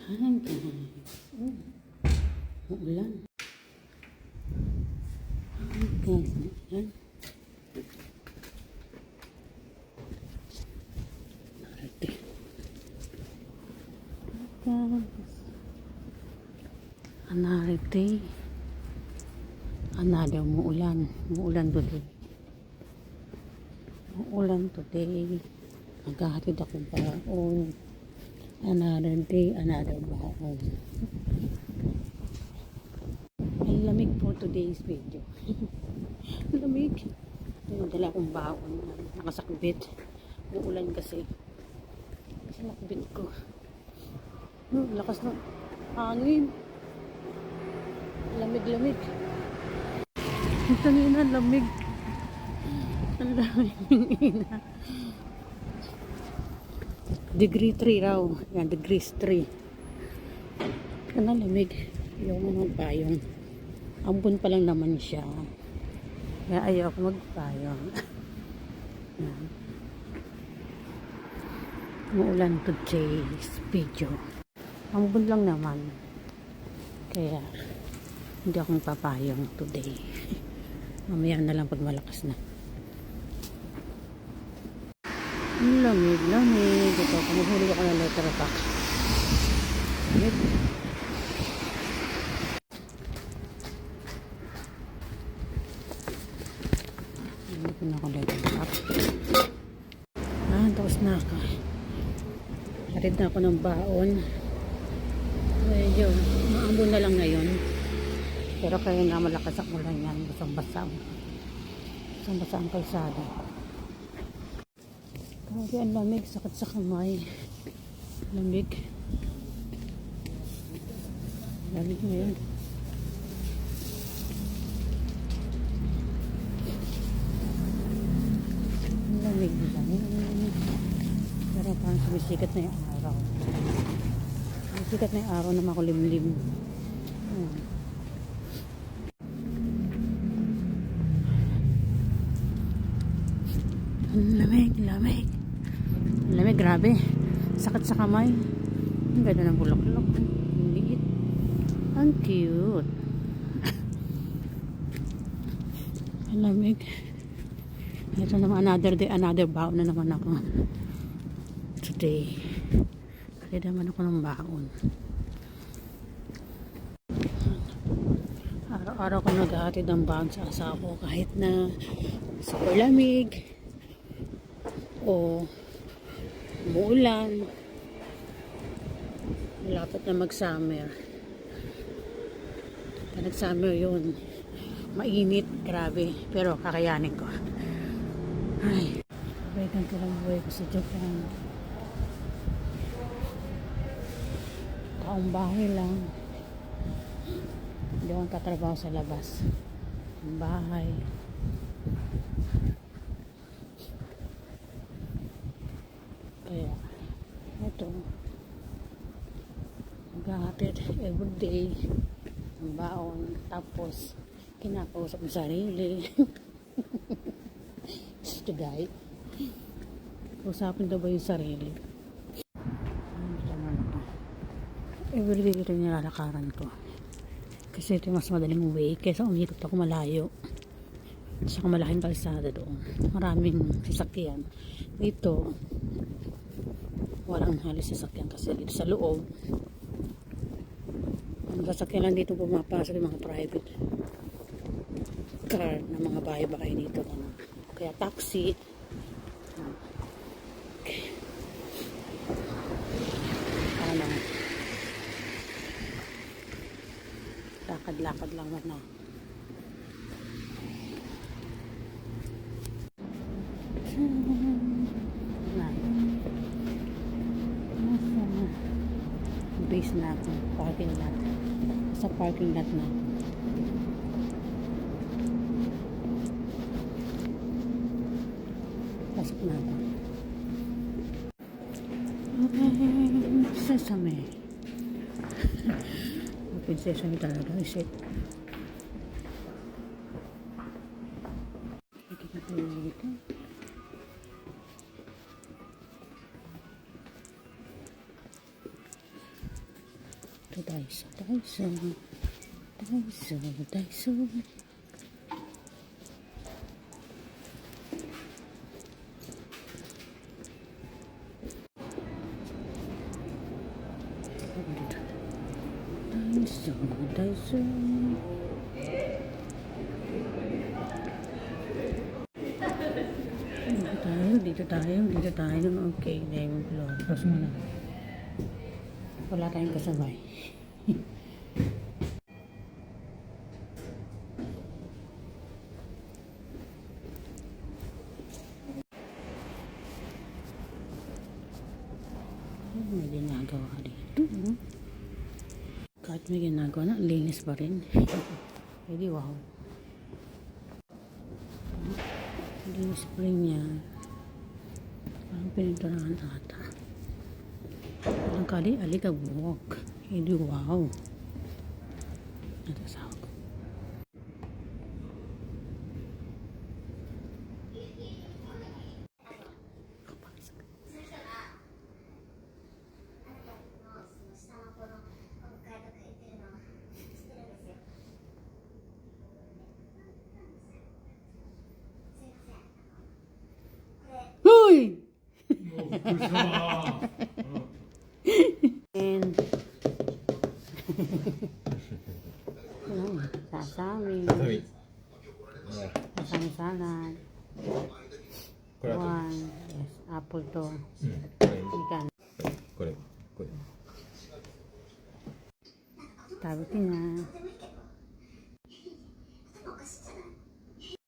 Hi guys. Uulan. Hi guys. Uulan. Narate. Hi guys. Narate. Another umuulan. Umuulan today. Umuulan today. Maghahatid ako baon. Another day, another baon. Ang lamig for today's video. Lamig. Dala akong baon. Nakasakbit. Uulan kasi. Kasi nakabit ko. Lakas na hangin. Lamig-lamig. Ang kanina lamig. Ang lamig ng ina. Degree 3 raw. Yan, degrees 3. Ang lamig. Ayaw mo magpayong. Ambon pa lang naman siya. Kaya ayaw ko magpayong. Yan. Muulan today's video. Ambon lang naman. Kaya hindi ako magpapayong today. Mamaya na lang pag malakas na. Lamig. Ito, kumuhulog ako ng letter pack. Lamig. Hindi ko na ako letter pack. Tapos na ako. Harid na ako ng baon. Medyo maambon na lang ngayon. Pero kaya nga malakas ang ulan yan. Basang-basa ang kalsada. Grabe ang lamig, sakit sa kamay. Lamig. Lamig ngayon. Lamig. Pero parang sumisikat na yung araw. Sumisikat na yung araw na makulimlim. Lamig. Lamig, grabe. Sakit sa kamay. Ang ganda ng bulaklak. Ang liit. Ang cute. Ang lamig. Ito naman, another day, another baon na naman ako. Today. Kaya naman ako ng baon. Araw-araw ko naghahatid ng baon sa asawa ko kahit na super lamig o umuulan, malapit na mag-summer. Pag nag-summer yun, mainit, grabe, pero kakayanin ko. Ay, baitan ko lang buhay ko sa Japan. Taong bahay lang. Hindi ako tatrabaho sa labas. Ang bahay. Kaya, ito, maghahatid everyday ang baon, tapos kinakausap ng sarili. Just guy, usapin daw ba yung sarili? Everyday ito yung nilalakaran ko kasi ito yung mas madaling way kaysa umikot ako malayo. Saka malaking kalsada doon, maraming sasakyan. Dito walang halos sasakyan kasi dito sa loob ang sasakyan lang dito pumapasok yung mga private car na mga bahay-bahay dito, kaya taxi. Okay. Ano, lakad-lakad lang na. Base na ako, parking lot. Sa parking lot na. Pasok na ako. Sesame. Open sesame talaga. Isip. Nakikita ko dito. to Daiso. Daiso. Daiso. Daiso. Daiso. Daiso. Dito tayo. Okay, Diamond Floor. Cross mo na. Wala tayong kasabay. May ginagawa dito. Kahit may ginagawa na, linis pa rin. Hindi, wow. Linis pa rin niya. Parang pininturahan ata. Ang kali, alikabok. Hindi, wow. Natasawa ko. Hoy! And sasami. Sasami salad. One. Yes, apple to.